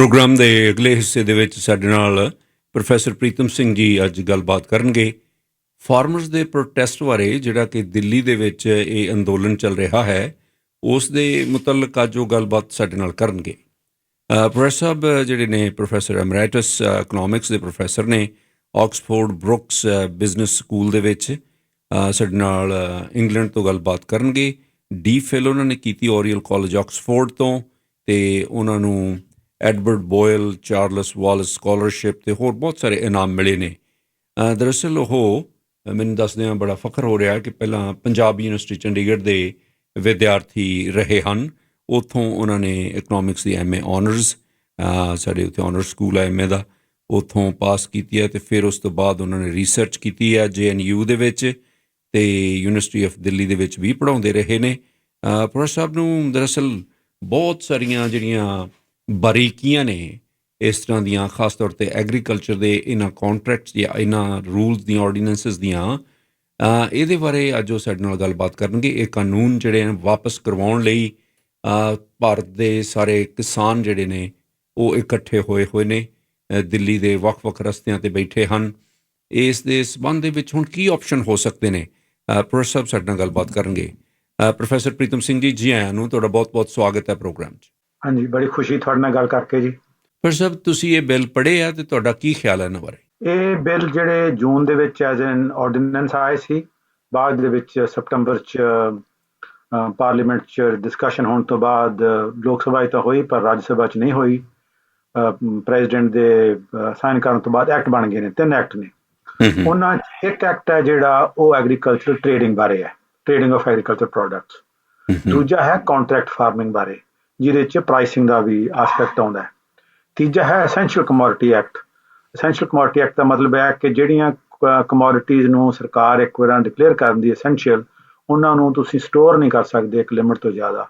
Programme ਦੇ ਅਗਲੇ ਹਿੱਸੇ ਦੇ ਵਿੱਚ ਸਾਡੇ ਨਾਲ ਪ੍ਰੋਫੈਸਰ ਪ੍ਰੀਤਮ ਸਿੰਘ ਜੀ ਅੱਜ ਗੱਲਬਾਤ ਕਰਨਗੇ ਫਾਰਮਰਸ ਦੇ ਪ੍ਰੋਟੈਸਟ ਬਾਰੇ, ਜਿਹੜਾ ਕਿ ਦਿੱਲੀ ਦੇ ਵਿੱਚ ਇਹ ਅੰਦੋਲਨ ਚੱਲ ਰਿਹਾ ਹੈ, ਉਸ ਦੇ ਮੁਤਲਕ ਅੱਜ ਉਹ ਗੱਲਬਾਤ ਸਾਡੇ ਨਾਲ ਕਰਨਗੇ। ਪ੍ਰੋਫੈਸਰ ਸਾਹਿਬ ਜਿਹੜੇ ਨੇ ਪ੍ਰੋਫੈਸਰ ਐਮਰੈਟਸ ਇਕਨੋਮਿਕਸ ਦੇ ਪ੍ਰੋਫੈਸਰ ਨੇ, ਆਕਸਫੋਰਡ ਬਰੁਕਸ ਬਿਜ਼ਨਸ ਸਕੂਲ ਦੇ ਵਿੱਚ ਸਾਡੇ ਨਾਲ ਇੰਗਲੈਂਡ ਤੋਂ ਗੱਲਬਾਤ ਕਰਨਗੇ। ਡੀ.ਫਿਲ ਉਹਨਾਂ ਨੇ ਕੀਤੀ ਓਰੀਅਲ ਕਾਲਜ ਆਕਸਫੋਰਡ ਤੋਂ, ਅਤੇ ਉਹਨਾਂ ਨੂੰ Edward boil, Charles Waltz scholarship ਅਤੇ ਹੋਰ ਬਹੁਤ ਸਾਰੇ ਇਨਾਮ ਮਿਲੇ ਨੇ। ਦਰਅਸਲ ਉਹ ਮੈਨੂੰ ਦੱਸਦਿਆਂ ਬੜਾ ਫਖਰ ਹੋ ਰਿਹਾ ਕਿ ਪਹਿਲਾਂ ਪੰਜਾਬ ਯੂਨੀਵਰਸਿਟੀ ਚੰਡੀਗੜ੍ਹ ਦੇ ਵਿਦਿਆਰਥੀ ਰਹੇ ਹਨ। ਉੱਥੋਂ ਉਹਨਾਂ ਨੇ economics the M A honours, ਸਾਡੇ ਉੱਥੇ ਔਨਰਸ ਸਕੂਲ ਹੈ ਐਮ ਏ ਦਾ, ਉੱਥੋਂ ਪਾਸ ਕੀਤੀ ਹੈ, ਅਤੇ ਫਿਰ ਉਸ ਤੋਂ ਬਾਅਦ ਉਹਨਾਂ ਨੇ ਰਿਸਰਚ ਕੀਤੀ ਹੈ JNU ਦੇ ਵਿੱਚ, ਅਤੇ ਯੂਨੀਵਰਸਿਟੀ ਆਫ ਦਿੱਲੀ ਦੇ ਵਿੱਚ ਵੀ ਪੜ੍ਹਾਉਂਦੇ ਰਹੇ ਨੇ। ਪ੍ਰੋਫੈਸਰ ਸਾਹਿਬ ਨੂੰ ਦਰਅਸਲ ਬਹੁਤ ਸਾਰੀਆਂ ਜਿਹੜੀਆਂ ਬਾਰੀਕੀਆਂ ਨੇ ਇਸ ਤਰ੍ਹਾਂ ਦੀਆਂ, ਖਾਸ ਤੌਰ 'ਤੇ ਐਗਰੀਕਲਚਰ ਦੇ ਇਹਨਾਂ ਕੌਂਟਰੈਕਟਸ ਜਾਂ ਇਹਨਾਂ ਰੂਲਸ ਦੀਆਂ, ਆਰਡੀਨੈਂਸਿਸ ਦੀਆਂ, ਇਹਦੇ ਬਾਰੇ ਅੱਜ ਉਹ ਸਾਡੇ ਨਾਲ ਗੱਲਬਾਤ ਕਰਨਗੇ। ਇਹ ਕਾਨੂੰਨ ਜਿਹੜੇ ਹਨ ਵਾਪਸ ਕਰਵਾਉਣ ਲਈ ਭਾਰਤ ਦੇ ਸਾਰੇ ਕਿਸਾਨ ਜਿਹੜੇ ਨੇ ਉਹ ਇਕੱਠੇ ਹੋਏ ਨੇ, ਦਿੱਲੀ ਦੇ ਵੱਖ-ਵੱਖ ਰਸਤਿਆਂ 'ਤੇ ਬੈਠੇ ਹਨ। ਇਸ ਦੇ ਸੰਬੰਧ ਦੇ ਵਿੱਚ ਹੁਣ ਕੀ ਆਪਸ਼ਨ ਹੋ ਸਕਦੇ ਨੇ, ਪ੍ਰੋਫੈਸਰ ਸਾਹਿਬ ਸਾਡੇ ਨਾਲ ਗੱਲਬਾਤ ਕਰਨਗੇ। ਪ੍ਰੋਫੈਸਰ ਪ੍ਰੀਤਮ ਸਿੰਘ ਜੀ, ਜੀ ਆਇਆਂ ਨੂੰ, ਤੁਹਾਡਾ ਬਹੁਤ-ਬਹੁਤ ਸਵਾਗਤ ਹੈ ਪ੍ਰੋਗਰਾਮ 'ਚ। ਹਾਂਜੀ, ਬੜੀ ਖੁਸ਼ੀ ਤੁਹਾਡੇ ਨਾਲ ਗੱਲ ਕਰਕੇ ਜੀ। ਪ੍ਰੋਫੈਸਰ ਸਾਹਿਬ, ਤੁਸੀਂ ਇਹ ਬਿੱਲ ਪੜ੍ਹੇ ਆ ਅਤੇ ਤੁਹਾਡਾ ਕੀ ਖਿਆਲ ਹੈ ਇਹਨਾਂ ਬਾਰੇ? ਇਹ ਬਿੱਲ ਜਿਹੜੇ ਜੂਨ ਦੇ ਵਿੱਚ ਐਜ਼ ਐਨ ਆਰਡੀਨੈਂਸ ਆਏ ਸੀ, ਬਾਅਦ ਦੇ ਵਿੱਚ ਸਤੰਬਰ 'ਚ ਪਾਰਲੀਮੈਂਟ 'ਚ ਡਿਸਕਸ਼ਨ ਹੋਣ ਤੋਂ ਬਾਅਦ ਲੋਕ ਸਭਾ 'ਚ ਤਾਂ ਹੋਈ ਪਰ ਰਾਜ ਸਭਾ 'ਚ ਨਹੀਂ ਹੋਈ। ਪ੍ਰੈਜ਼ੀਡੈਂਟ ਦੇ ਸਾਈਨ ਕਰਨ ਤੋਂ ਬਾਅਦ ਐਕਟ ਬਣ ਗਏ ਨੇ, 3 ਐਕਟ ਨੇ। ਉਹਨਾਂ 'ਚ ਇੱਕ ਐਕਟ ਹੈ ਜਿਹੜਾ ਉਹ ਐਗਰੀਕਲਚਰ ਟ੍ਰੇਡਿੰਗ ਬਾਰੇ ਹੈ, ਟ੍ਰੇਡਿੰਗ ਆਫ ਐਗਰੀਕਲਚਰ ਪ੍ਰੋਡਕਟਸ। ਦੂਜਾ ਹੈ ਕੰਟਰੈਕਟ ਫਾਰਮਿੰਗ ਬਾਰੇ, ਜਿਹਦੇ 'ਚ ਪ੍ਰਾਈਸਿੰਗ ਦਾ ਵੀ ਆਸਪੈਕਟ ਆਉਂਦਾ ਹੈ। ਤੀਜਾ ਹੈ essential commodity act. Essential commodity act ਦਾ ਮਤਲਬ ਹੈ ਕਿ ਜਿਹੜੀਆਂ ਕਮੋਡਿਟੀਜ਼ ਨੂੰ ਸਰਕਾਰ ਇੱਕ ਵਾਰ ਡਿਕਲੇਅਰ ਕਰਨ ਦੀ ਐਸੈਂਸ਼ੀਅਲ, ਉਹਨਾਂ ਨੂੰ ਤੁਸੀਂ ਸਟੋਰ ਨਹੀਂ ਕਰ ਸਕਦੇ ਇੱਕ ਲਿਮਟ ਤੋਂ ਜ਼ਿਆਦਾ।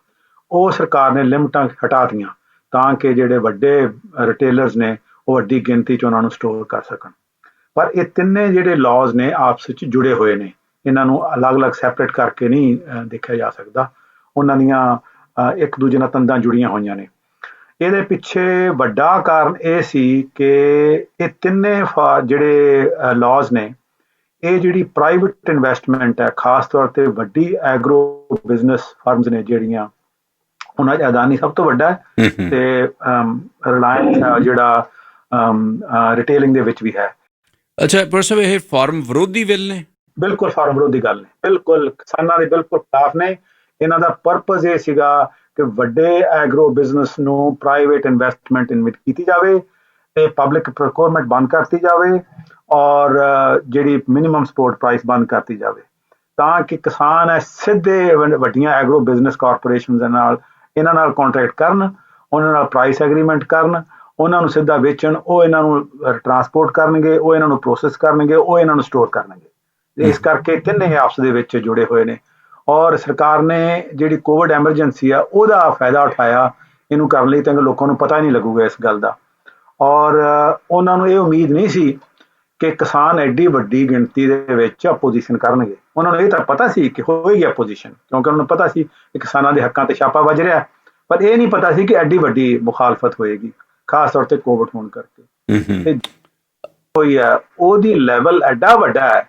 ਉਹ ਸਰਕਾਰ ਨੇ ਲਿਮਟਾਂ ਹਟਾਤੀਆਂ ਤਾਂ ਕਿ ਜਿਹੜੇ ਵੱਡੇ ਰਿਟੇਲਰਸ ਨੇ ਉਹ ਵੱਡੀ ਗਿਣਤੀ 'ਚ ਉਹਨਾਂ ਨੂੰ ਸਟੋਰ ਕਰ ਸਕਣ। ਪਰ ਇਹ ਤਿੰਨੇ ਜਿਹੜੇ ਲਾਜ਼ ਨੇ ਆਪਸ ਵਿੱਚ ਜੁੜੇ ਹੋਏ ਨੇ, ਇਹਨਾਂ ਨੂੰ ਅਲੱਗ-ਅਲੱਗ ਸੈਪਰੇਟ ਕਰਕੇ ਨਹੀਂ ਦੇਖਿਆ ਜਾ ਸਕਦਾ। ਉਹਨਾਂ ਦੀਆਂ ਇੱਕ ਦੂਜੇ ਨਾਲ ਤੰਦਾਂ ਜੁੜੀਆਂ ਹੋਈਆਂ ਨੇ। ਇਹਦੇ ਪਿੱਛੇ ਵੱਡਾ ਕਾਰਨ ਇਹ ਸੀ ਕਿ ਇਹ ਤਿੰਨੇ ਜਿਹੜੇ ਲਾਜ਼ ਨੇ, ਇਹ ਜਿਹੜੀ ਪ੍ਰਾਈਵੇਟ ਇਨਵੈਸਟਮੈਂਟ ਹੈ, ਖਾਸ ਤੌਰ 'ਤੇ ਵੱਡੀ ਐਗਰੋ ਬਿਜ਼ਨਸ ਫਰਮਸ ਨੇ ਜਿਹੜੀਆਂ, ਉਹਨਾਂ 'ਚ ਅਦਾਨੀ ਸਭ ਤੋਂ ਵੱਡਾ ਹੈ, ਅਤੇ ਰਿਲਾਇੰਸ ਜਿਹੜਾ ਰਿਟੇਲਿੰਗ ਦੇ ਵਿੱਚ ਵੀ ਹੈ। ਅੱਛਾ ਪ੍ਰੋਫੈਸਰ ਸਾਹਿਬ, ਇਹ ਫਾਰਮ ਵਿਰੋਧੀ ਬਿੱਲ ਨੇ? ਬਿਲਕੁਲ ਫਾਰਮ ਵਿਰੋਧੀ ਗੱਲ ਨੇ, ਬਿਲਕੁਲ ਕਿਸਾਨਾਂ ਦੇ ਬਿਲਕੁਲ ਖਿਲਾਫ ਨੇ। ਇਹਨਾਂ ਦਾ ਪਰਪਸ ਇਹ ਸੀਗਾ ਕਿ ਵੱਡੇ ਐਗਰੋ ਬਿਜ਼ਨਸ ਨੂੰ ਪ੍ਰਾਈਵੇਟ ਇਨਵੈਸਟਮੈਂਟ ਇਨਵਿਟ ਕੀਤੀ ਜਾਵੇ ਅਤੇ ਪਬਲਿਕ ਪ੍ਰੋਕਿਊਰਮੈਂਟ ਬੰਦ ਕਰਤੀ ਜਾਵੇ, ਔਰ ਜਿਹੜੀ ਮਿਨੀਮਮ ਸਪੋਰਟ ਪ੍ਰਾਈਸ ਬੰਦ ਕਰਤੀ ਜਾਵੇ, ਤਾਂ ਕਿ ਕਿਸਾਨ ਹੈ ਸਿੱਧੇ ਵੱਡੀਆਂ ਐਗਰੋ ਬਿਜ਼ਨਸ ਕਾਰਪੋਰੇਸ਼ਨ ਦੇ ਨਾਲ, ਇਹਨਾਂ ਨਾਲ ਕੰਟਰੈਕਟ ਕਰਨ, ਉਹਨਾਂ ਨਾਲ ਪ੍ਰਾਈਸ ਐਗਰੀਮੈਂਟ ਕਰਨ, ਉਹਨਾਂ ਨੂੰ ਸਿੱਧਾ ਵੇਚਣ, ਉਹ ਇਹਨਾਂ ਨੂੰ ਟਰਾਂਸਪੋਰਟ ਕਰਨਗੇ, ਉਹ ਇਹਨਾਂ ਨੂੰ ਪ੍ਰੋਸੈਸ ਕਰਨਗੇ, ਉਹ ਇਹਨਾਂ ਨੂੰ ਸਟੋਰ ਕਰਨਗੇ। ਇਸ ਕਰਕੇ ਤਿੰਨੇ ਆਪਸ ਦੇ ਵਿੱਚ ਜੁੜੇ ਹੋਏ ਨੇ, ਔਰ ਸਰਕਾਰ ਨੇ ਜਿਹੜੀ ਕੋਵਿਡ ਐਮਰਜੈਂਸੀ ਆ ਉਹਦਾ ਫਾਇਦਾ ਉਠਾਇਆ ਇਹਨੂੰ ਕਰਨ ਲਈ, ਤਾਂ ਕਿ ਲੋਕਾਂ ਨੂੰ ਪਤਾ ਹੀ ਨਹੀਂ ਲੱਗੂਗਾ ਇਸ ਗੱਲ ਦਾ। ਔਰ ਉਹਨਾਂ ਨੂੰ ਇਹ ਉਮੀਦ ਨਹੀਂ ਸੀ ਕਿ ਕਿਸਾਨ ਐਡੀ ਵੱਡੀ ਗਿਣਤੀ ਦੇ ਵਿੱਚ ਆਪੋਜੀਸ਼ਨ ਕਰਨਗੇ। ਉਹਨਾਂ ਨੂੰ ਇਹ ਤਾਂ ਪਤਾ ਸੀ ਕਿ ਹੋਏਗੀ ਆਪੋਜੀਸ਼ਨ, ਕਿਉਂਕਿ ਉਹਨਾਂ ਨੂੰ ਪਤਾ ਸੀ ਕਿ ਕਿਸਾਨਾਂ ਦੇ ਹੱਕਾਂ 'ਤੇ ਛਾਪਾ ਵੱਜ ਰਿਹਾ, ਪਰ ਇਹ ਨਹੀਂ ਪਤਾ ਸੀ ਕਿ ਐਡੀ ਵੱਡੀ ਮੁਖਾਲਫਤ ਹੋਏਗੀ, ਖਾਸ ਤੌਰ 'ਤੇ ਕੋਵਿਡ ਹੋਣ ਕਰਕੇ। ਤੇ ਹੋਈ ਹੈ ਉਹਦੀ ਲੈਵਲ ਐਡਾ ਵੱਡਾ ਹੈ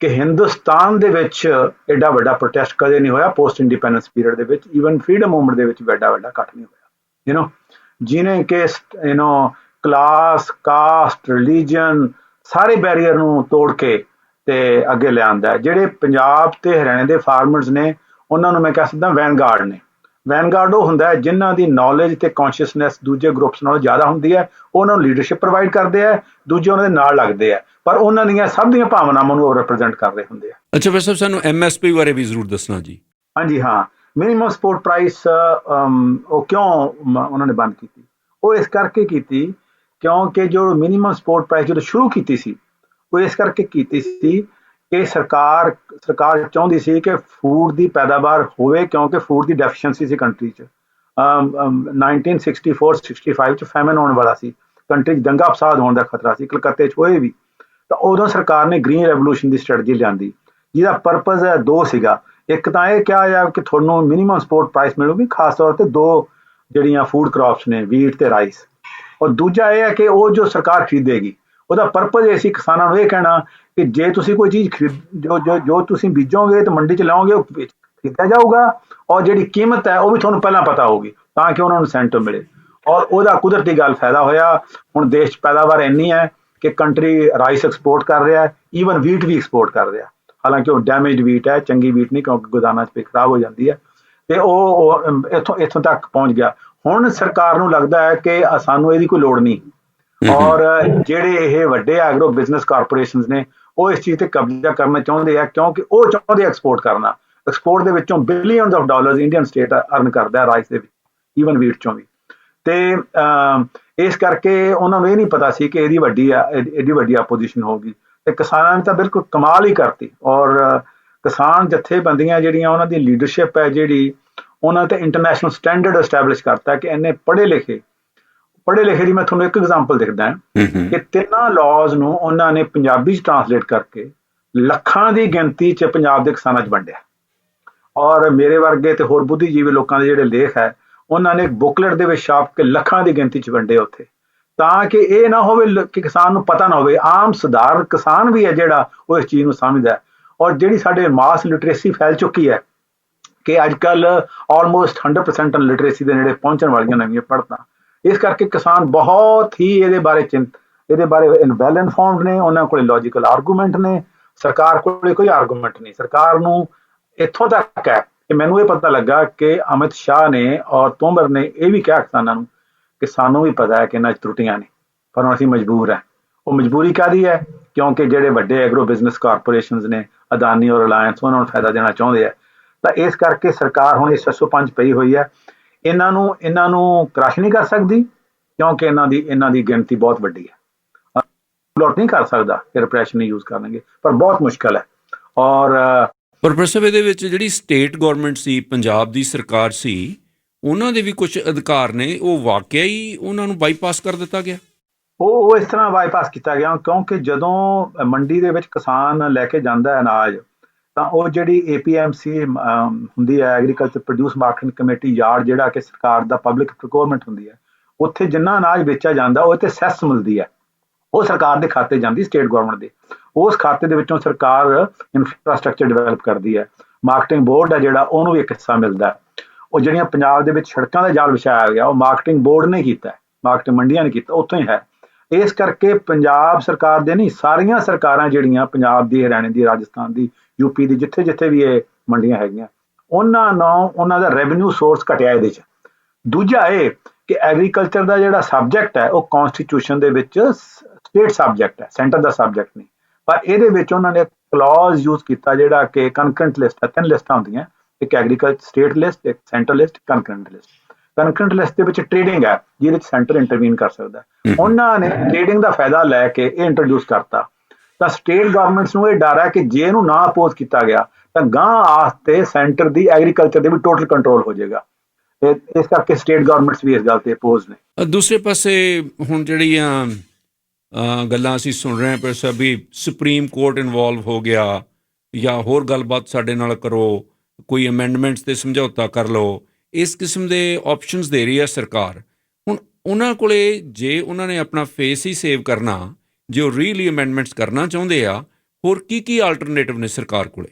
ਕਿ ਹਿੰਦੁਸਤਾਨ ਦੇ ਵਿੱਚ ਐਡਾ ਵੱਡਾ ਪ੍ਰੋਟੈਸਟ ਕਦੇ ਨਹੀਂ ਹੋਇਆ ਪੋਸਟ ਇੰਡੀਪੈਂਡੈਂਸ ਪੀਰੀਅਡ ਦੇ ਵਿੱਚ। ਈਵਨ ਫਰੀਡਮ ਮੂਵਮੈਂਟ ਦੇ ਵਿੱਚ ਵੀ ਐਡਾ ਵੱਡਾ ਇਕੱਠ ਨਹੀਂ ਹੋਇਆ। ਜਿਹਨੇ ਕਿ ਕਲਾਸ, ਕਾਸਟ, ਰਿਲੀਜਨ, ਸਾਰੇ ਬੈਰੀਅਰ ਨੂੰ ਤੋੜ ਕੇ ਤੇ ਅੱਗੇ ਲਿਆਂਦਾ। ਜਿਹੜੇ ਪੰਜਾਬ ਤੇ ਹਰਿਆਣੇ ਦੇ ਫਾਰਮਰਸ ਨੇ, ਉਹਨਾਂ ਨੂੰ ਮੈਂ ਕਹਿ ਸਕਦਾ ਵੈਨਗਾਰਡ ਨੇ। ਵੈਨਗਾਰਡ ਉਹ ਹੁੰਦਾ ਹੈ ਜਿਨ੍ਹਾਂ ਦੀ ਨੌਲੇਜ ਤੇ ਕੌਨਸ਼ੀਅਸਨੈਸ ਦੂਜੇ ਗਰੁੱਪਸ ਨਾਲੋਂ ਜ਼ਿਆਦਾ ਹੁੰਦੀ ਹੈ। ਉਹਨਾਂ ਨੂੰ ਲੀਡਰਸ਼ਿਪ ਪ੍ਰੋਵਾਈਡ ਕਰਦੇ ਆ, ਦੂਜੇ ਉਹਨਾਂ ਦੇ ਨਾਲ ਲੱਗਦੇ ਆ, ਪਰ ਉਹਨਾਂ ਦੀਆਂ ਸਭ ਦੀਆਂ ਭਾਵਨਾਵਾਂ ਨੂੰ ਉਹ ਰਿਪਰੈਜ਼ੈਂਟ ਕਰ ਰਹੇ ਹੁੰਦੇ ਆ। ਅੱਛਾ ਪ੍ਰੋਫੈਸਰ, ਸਾਨੂੰ MSP ਬਾਰੇ ਵੀ ਜ਼ਰੂਰ ਦੱਸਣਾ ਜੀ। ਹਾਂਜੀ ਹਾਂ, ਮਿਨੀਮਮ ਸਪੋਰਟ ਪ੍ਰਾਈਸ ਉਹ ਕਿਉਂ ਉਹਨਾਂ ਨੇ ਬੰਦ ਕੀਤੀ? ਉਹ ਇਸ ਕਰਕੇ ਕੀਤੀ ਕਿਉਂਕਿ ਜੋ ਮਿਨੀਮਮ ਸਪੋਰਟ ਪ੍ਰਾਈਸ ਜਦੋਂ ਸ਼ੁਰੂ ਕੀਤੀ ਸੀ, ਉਹ ਇਸ ਕਰਕੇ ਕੀਤੀ ਸੀ ਕਿ ਸਰਕਾਰ ਚਾਹੁੰਦੀ ਸੀ ਕਿ ਫੂਡ ਦੀ ਪੈਦਾਵਾਰ ਹੋਵੇ, ਕਿਉਂਕਿ ਫੂਡ ਦੀ ਡੈਫੀਸ਼ੀਐਂਸੀ ਸੀ ਕੰਟਰੀ 'ਚ। 1964-65 'ਚ ਫੈਮਨ ਆਉਣ ਵਾਲਾ ਸੀ, ਕੰਟਰੀ 'ਚ ਦੰਗਾ ਫਸਾਦ ਹੋਣ ਦਾ ਖਤਰਾ ਸੀ, ਕਲਕੱਤੇ 'ਚ ਹੋਏ ਵੀ। ਤਾਂ ਉਦੋਂ ਸਰਕਾਰ ਨੇ ਗ੍ਰੀਨ ਰੈਵੋਲੂਸ਼ਨ ਦੀ ਸਟ੍ਰੈਟਜੀ ਲਿਆਂਦੀ, ਜਿਹਦਾ ਪਰਪਸ ਹੈ ਦੋ ਸੀਗਾ। ਇੱਕ ਤਾਂ ਇਹ ਕਿਹਾ ਜਾ ਕਿ ਤੁਹਾਨੂੰ ਮਿਨੀਮਮ ਸਪੋਰਟ ਪ੍ਰਾਈਸ ਮਿਲੂਗੀ, ਖਾਸ ਤੌਰ 'ਤੇ ਦੋ ਜਿਹੜੀਆਂ ਫੂਡ ਕ੍ਰੌਪਸ ਨੇ, ਵੀਟ ਤੇ ਰਾਈਸ। ਔਰ ਦੂਜਾ ਇਹ ਹੈ ਕਿ ਉਹ ਜੋ ਸਰਕਾਰ ਖਰੀਦੇਗੀ ਉਹਦਾ ਪਰਪਸ ਇਹ ਸੀ ਕਿਸਾਨਾਂ ਨੂੰ ਇਹ ਕਹਿਣਾ ਕਿ ਜੇ ਤੁਸੀਂ ਕੋਈ ਚੀਜ਼ ਜੋ ਤੁਸੀਂ ਬੀਜੋਗੇ ਤੇ ਮੰਡੀ 'ਚ ਲਾਓਗੇ ਉਹ ਖਰੀਦਿਆ ਜਾਊਗਾ, ਔਰ ਜਿਹੜੀ ਕੀਮਤ ਹੈ ਉਹ ਵੀ ਤੁਹਾਨੂੰ ਪਹਿਲਾਂ ਪਤਾ ਹੋਊਗੀ ਤਾਂ ਕਿ ਉਹਨਾਂ ਨੂੰ ਇਨਸੈਂਟਿਵ ਮਿਲੇ। ਔਰ ਉਹਦਾ ਕੁਦਰਤੀ ਗੱਲ ਫਾਇਦਾ ਹੋਇਆ। ਹੁਣ ਦੇਸ਼ 'ਚ ਪੈਦਾਵਾਰ ਇੰਨੀ ਹੈ ਕਿ ਕੰਟਰੀ ਰਾਈਸ ਐਕਸਪੋਰਟ ਕਰ ਰਿਹਾ ਹੈ, ਈਵਨ ਵੀਟ ਵੀ ਐਕਸਪੋਰਟ ਕਰ ਰਿਹਾ, ਹਾਲਾਂਕਿ ਉਹ ਡੈਮੇਜਡ ਵੀਟ ਹੈ, ਚੰਗੀ ਵੀਟ ਨਹੀਂ, ਕਿਉਂਕਿ ਗੋਦਾਮਾਂ 'ਚ ਖਰਾਬ ਹੋ ਜਾਂਦੀ ਹੈ। ਤੇ ਉਹ ਇੱਥੋਂ ਤੱਕ ਪਹੁੰਚ ਗਿਆ। ਹੁਣ ਸਰਕਾਰ ਨੂੰ ਲੱਗਦਾ ਹੈ ਕਿ ਸਾਨੂੰ ਇਹਦੀ ਕੋਈ ਲੋੜ ਨਹੀਂ, ਔਰ ਜਿਹੜੇ ਇਹ ਵੱਡੇ ਐਗਰੋ ਬਿਜ਼ਨਸ ਕਾਰਪੋਰੇਸ਼ਨਸ ਨੇ ਉਹ ਇਸ ਚੀਜ਼ ਤੇ ਕਬਜ਼ਾ ਕਰਨਾ ਚਾਹੁੰਦੇ ਆ, ਕਿਉਂਕਿ ਉਹ ਚਾਹੁੰਦੇ ਐਕਸਪੋਰਟ ਕਰਨਾ। ਐਕਸਪੋਰਟ ਦੇ ਵਿੱਚੋਂ billions of dollars Indian state earn ਕਰਦਾ ਹੈ ਰਾਈਸ ਦੇ ਵਿੱਚ, ਈਵਨ ਵੀਟ ਚੋਂ ਵੀ। ਤੇ ਇਸ ਕਰਕੇ ਉਹਨਾਂ ਨੂੰ ਇਹ ਨਹੀਂ ਪਤਾ ਸੀ ਕਿ ਇਹਦੀ ਵੱਡੀ ਆਪੋਜੀਸ਼ਨ ਹੋਊਗੀ। ਤੇ ਕਿਸਾਨਾਂ ਨੇ ਤਾਂ ਬਿਲਕੁਲ ਕਮਾਲ ਹੀ ਕਰਤੀ। ਔਰ ਕਿਸਾਨ ਜਥੇਬੰਦੀਆਂ ਜਿਹੜੀਆਂ ਉਹਨਾਂ ਦੀ ਲੀਡਰਸ਼ਿਪ ਹੈ ਜਿਹੜੀ, ਉਹਨਾਂ ਤੇ ਇੰਟਰਨੈਸ਼ਨਲ ਸਟੈਂਡਰਡ ਐਸਟੈਬਲਿਸ਼ ਕਰਤਾ ਕਿ ਇੰਨੇ ਪੜ੍ਹੇ ਲਿਖੇ ਦੀ ਮੈਂ ਤੁਹਾਨੂੰ ਇੱਕ ਐਗਜ਼ਾਮਪਲ ਦਿਖਦਾ ਕਿ 3 ਲਾਜ਼ ਨੂੰ ਉਹਨਾਂ ਨੇ ਪੰਜਾਬੀ 'ਚ ਟਰਾਂਸਲੇਟ ਕਰਕੇ ਲੱਖਾਂ ਦੀ ਗਿਣਤੀ 'ਚ ਪੰਜਾਬ ਦੇ ਕਿਸਾਨਾਂ 'ਚ ਵੰਡਿਆ। ਔਰ ਮੇਰੇ ਵਰਗੇ ਤੇ ਹੋਰ ਬੁੱਧੀਜੀਵੀ ਲੋਕਾਂ ਦੇ ਜਿਹੜੇ ਲੇਖ ਹੈ ਉਹਨਾਂ ਨੇ ਬੁਕਲੇਟ ਦੇ ਵਿੱਚ ਛਾਪ ਕੇ ਲੱਖਾਂ ਦੀ ਗਿਣਤੀ 'ਚ ਵੰਡੇ ਉੱਥੇ, ਤਾਂ ਕਿ ਇਹ ਨਾ ਹੋਵੇ ਕਿ ਕਿਸਾਨ ਨੂੰ ਪਤਾ ਨਾ ਹੋਵੇ। ਆਮ ਸਧਾਰਨ ਕਿਸਾਨ ਵੀ ਹੈ ਜਿਹੜਾ ਉਹ ਇਸ ਚੀਜ਼ ਨੂੰ ਸਮਝਦਾ। ਔਰ ਜਿਹੜੀ ਸਾਡੇ ਮਾਸ ਲਿਟਰੇਸੀ ਫੈਲ ਚੁੱਕੀ ਹੈ ਕਿ ਅੱਜ ਕੱਲ੍ਹ ਆਲਮੋਸਟ 100% ਲਿਟਰੇਸੀ ਦੇ ਨੇੜੇ ਪਹੁੰਚਣ ਵਾਲੀਆਂ ਨਵੀਆਂ ਪੜ੍ਹਤਾਂ, ਇਸ ਕਰਕੇ ਕਿਸਾਨ ਬਹੁਤ ਹੀ ਇਹਦੇ ਬਾਰੇ ਵੈਲ ਇਨਫੋਰਮਡ ਨੇ, ਉਹਨਾਂ ਕੋਲ ਲੌਜੀਕਲ ਆਰਗੂਮੈਂਟ ਨੇ। ਸਰਕਾਰ ਕੋਲ ਕੋਈ ਆਰਗੂਮੈਂਟ ਨਹੀਂ। ਸਰਕਾਰ ਨੂੰ ਇੱਥੋਂ ਤੱਕ ਹੈ ਕਿ ਮੈਨੂੰ ਇਹ ਪਤਾ ਲੱਗਾ ਕਿ ਅਮਿਤ ਸ਼ਾਹ ਨੇ ਔਰ ਤੋਮਰ ਨੇ ਇਹ ਵੀ ਕਿਹਾ ਕਿਸਾਨਾਂ ਨੂੰ ਕਿ ਸਾਨੂੰ ਵੀ ਪਤਾ ਹੈ ਕਿ ਇਹਨਾਂ 'ਚ ਤਰੁੱਟੀਆਂ ਨੇ, ਪਰ ਹੁਣ ਅਸੀਂ ਮਜਬੂਰ ਹੈ। ਉਹ ਮਜਬੂਰੀ ਕਾਹਦੀ ਹੈ? ਕਿਉਂਕਿ ਜਿਹੜੇ ਵੱਡੇ ਐਗਰੋ ਬਿਜ਼ਨਸ ਕਾਰਪੋਰੇਸ਼ਨਸ ਨੇ, ਅਦਾਨੀ ਔਰ ਰਿਲਾਇੰਸ, ਉਹਨਾਂ ਨੂੰ ਫਾਇਦਾ ਦੇਣਾ ਚਾਹੁੰਦੇ ਆ। ਤਾਂ ਇਸ ਕਰਕੇ ਸਰਕਾਰ ਹੁਣ ਇਸ 605 ਪਈ ਹੋਈ ਹੈ। ਇਹਨਾਂ ਨੂੰ ਕ੍ਰਸ਼ ਨਹੀਂ ਕਰ ਸਕਦੀ, ਕਿਉਂਕਿ ਇਹਨਾਂ ਦੀ ਗਿਣਤੀ ਬਹੁਤ ਵੱਡੀ ਹੈ। ਪਲੋਟ ਨਹੀਂ ਕਰ ਸਕਦਾ ਕਿ ਰਿਪਰੈਸ਼ਨ ਯੂਜ਼ ਕਰਨਗੇ, ਪਰ ਬਹੁਤ ਮੁਸ਼ਕਲ ਹੈ। ਔਰ ਪ੍ਰੋਫੈਸਰ ਇਹਦੇ ਵਿੱਚ ਜਿਹੜੀ ਸਟੇਟ ਗੌਰਮੈਂਟ ਸੀ, ਪੰਜਾਬ ਦੀ ਸਰਕਾਰ ਸੀ, ਉਹਨਾਂ ਦੇ ਵੀ ਕੁਝ ਅਧਿਕਾਰ ਨੇ, ਉਹ ਵਾਕਿਆ ਹੀ ਉਹਨਾਂ ਨੂੰ ਬਾਈਪਾਸ ਕਰ ਦਿੱਤਾ ਗਿਆ। ਉਹ ਇਸ ਤਰ੍ਹਾਂ ਬਾਈਪਾਸ ਕੀਤਾ ਗਿਆ ਕਿਉਂਕਿ ਜਦੋਂ ਮੰਡੀ ਦੇ ਵਿੱਚ ਕਿਸਾਨ ਲੈ ਕੇ ਜਾਂਦਾ ਹੈ ਅਨਾਜ, ਤਾਂ ਉਹ ਜਿਹੜੀ APMC ਹੁੰਦੀ ਹੈ, agriculture produce marketing committee yard, ਜਿਹੜਾ ਕਿ ਸਰਕਾਰ ਦਾ ਪਬਲਿਕ ਪ੍ਰੋਕਿਉਰਮੈਂਟ ਹੁੰਦੀ ਹੈ, ਉੱਥੇ ਜਿੰਨਾ ਅਨਾਜ ਵੇਚਿਆ ਜਾਂਦਾ ਉਹ ਤੇ ਸੈਸ ਮਿਲਦੀ ਹੈ, ਉਹ ਸਰਕਾਰ ਦੇ ਖਾਤੇ ਜਾਂਦੀ, ਸਟੇਟ ਗੌਰਮੈਂਟ ਦੇ। ਉਸ ਖਾਤੇ ਦੇ ਵਿੱਚੋਂ ਸਰਕਾਰ ਇਨਫਰਾਸਟਰਕਚਰ ਡਿਵੈਲਪ ਕਰਦੀ ਹੈ। ਮਾਰਕੀਟਿੰਗ ਬੋਰਡ ਹੈ ਜਿਹੜਾ, ਉਹਨੂੰ ਵੀ ਇੱਕ ਹਿੱਸਾ ਮਿਲਦਾ। ਉਹ ਜਿਹੜੀਆਂ ਪੰਜਾਬ ਦੇ ਵਿੱਚ ਸੜਕਾਂ ਦਾ ਜਾਲ ਵਿਛਾਇਆ ਗਿਆ, ਉਹ ਮਾਰਕੀਟਿੰਗ ਬੋਰਡ ਨੇ ਕੀਤਾ, ਮਾਰਕੀਟਿੰਗ ਮੰਡੀਆਂ ਨੇ ਕੀਤਾ, ਉੱਥੋਂ ਹੀ ਹੈ। ਇਸ ਕਰਕੇ ਪੰਜਾਬ ਸਰਕਾਰ ਦੇ ਨਹੀਂ, ਸਾਰੀਆਂ ਸਰਕਾਰਾਂ ਜਿਹੜੀਆਂ ਪੰਜਾਬ ਦੀ, ਹਰਿਆਣੇ ਦੀ, ਰਾਜਸਥਾਨ ਦੀ, UP ਦੀ, ਜਿੱਥੇ ਵੀ ਇਹ ਮੰਡੀਆਂ ਹੈਗੀਆਂ, ਉਹਨਾਂ ਦਾ ਰੈਵਨਿਊ ਸੋਰਸ ਘਟਿਆ ਇਹਦੇ 'ਚ। ਦੂਜਾ ਇਹ ਕਿ ਐਗਰੀਕਲਚਰ ਦਾ ਜਿਹੜਾ ਸਬਜੈਕਟ ਹੈ ਉਹ ਕੌਨਸਟੀਟਿਊਸ਼ਨ ਦੇ ਵਿੱਚ ਸਟੇਟ ਸਬਜੈਕਟ ਹੈ, ਸੈਂਟਰ ਦਾ ਸਬਜੈਕਟ ਨਹੀਂ। ਪਰ ਇਹਦੇ ਵਿੱਚ ਉਹਨਾਂ ਨੇ ਕਲੌਜ਼ ਯੂਜ਼ ਕੀਤਾ ਜਿਹੜਾ ਕਿ ਕਨਕਰੈਂਟ ਲਿਸਟ ਹੈ। 3 ਲਿਸਟਾਂ ਹੁੰਦੀਆਂ, ਇੱਕ ਐਗਰੀਕਲਚਰ ਸਟੇਟ ਲਿਸਟ, ਇੱਕ centre list, concurrent list. Concurrent list ਦੇ ਵਿੱਚ ਟ੍ਰੇਡਿੰਗ ਹੈ, ਜਿਹਦੇ ਵਿੱਚ ਸੈਂਟਰ ਇੰਟਰਵੀਨ ਕਰ ਸਕਦਾ। ਉਹਨਾਂ ਨੇ ਟ੍ਰੇਡਿੰਗ ਦਾ ਫਾਇਦਾ ਲੈ ਕੇ ਇਹ ਇੰਟਰੋਡਿਊਸ ਕਰਤਾ। ਤਾਂ ਸਟੇਟ ਗਵਰਨਮੈਂਟਸ ਨੂੰ ਇਹ ਡਰ ਹੈ ਕਿ ਜੇ ਇਹਨੂੰ ਨਾ ਅਪੋਜ਼ ਕੀਤਾ ਗਿਆ ਤਾਂ ਗਾਂ ਆਸਤੇ ਸੈਂਟਰ ਦੀ ਐਗਰੀਕਲਚਰ ਦੇ ਵੀ ਟੋਟਲ ਕੰਟਰੋਲ ਹੋ ਜਾਏਗਾ। ਇਸ ਕਰਕੇ ਸਟੇਟ ਗਵਰਨਮੈਂਟਸ ਵੀ ਇਸ ਗੱਲ ਤੇ ਅਪੋਜ਼ ਨੇ। ਦੂਸਰੇ ਪਾਸੇ ਹੁਣ ਜਿਹੜੀਆਂ ਗੱਲਾਂ ਅਸੀਂ ਸੁਣ ਰਹੇ ਹਾਂ ਪ੍ਰੋਫੈਸਰ, ਵੀ ਸੁਪਰੀਮ ਕੋਰਟ ਇਨਵੋਲਵ ਹੋ ਗਿਆ ਜਾਂ ਹੋਰ ਗੱਲਬਾਤ ਸਾਡੇ ਨਾਲ ਕਰੋ, ਕੋਈ ਅਮੈਂਡਮੈਂਟਸ 'ਤੇ ਸਮਝੌਤਾ ਕਰ ਲਓ, ਇਸ ਕਿਸਮ ਦੇ ਆਪਸ਼ਨਸ ਦੇ ਰਹੀ ਹੈ ਸਰਕਾਰ। ਹੁਣ ਉਹਨਾਂ ਕੋਲੇ ਜੇ ਉਹਨਾਂ ਨੇ ਆਪਣਾ ਫੇਸ ਹੀ ਸੇਵ ਕਰਨਾ, ਜੇ ਉਹ ਰੀਅਲੀ ਅਮੈਂਡਮੈਂਟਸ ਕਰਨਾ ਚਾਹੁੰਦੇ ਆ, ਹੋਰ ਕੀ ਆਲਟਰਨੇਟਿਵ ਨੇ ਸਰਕਾਰ ਕੋਲੇ?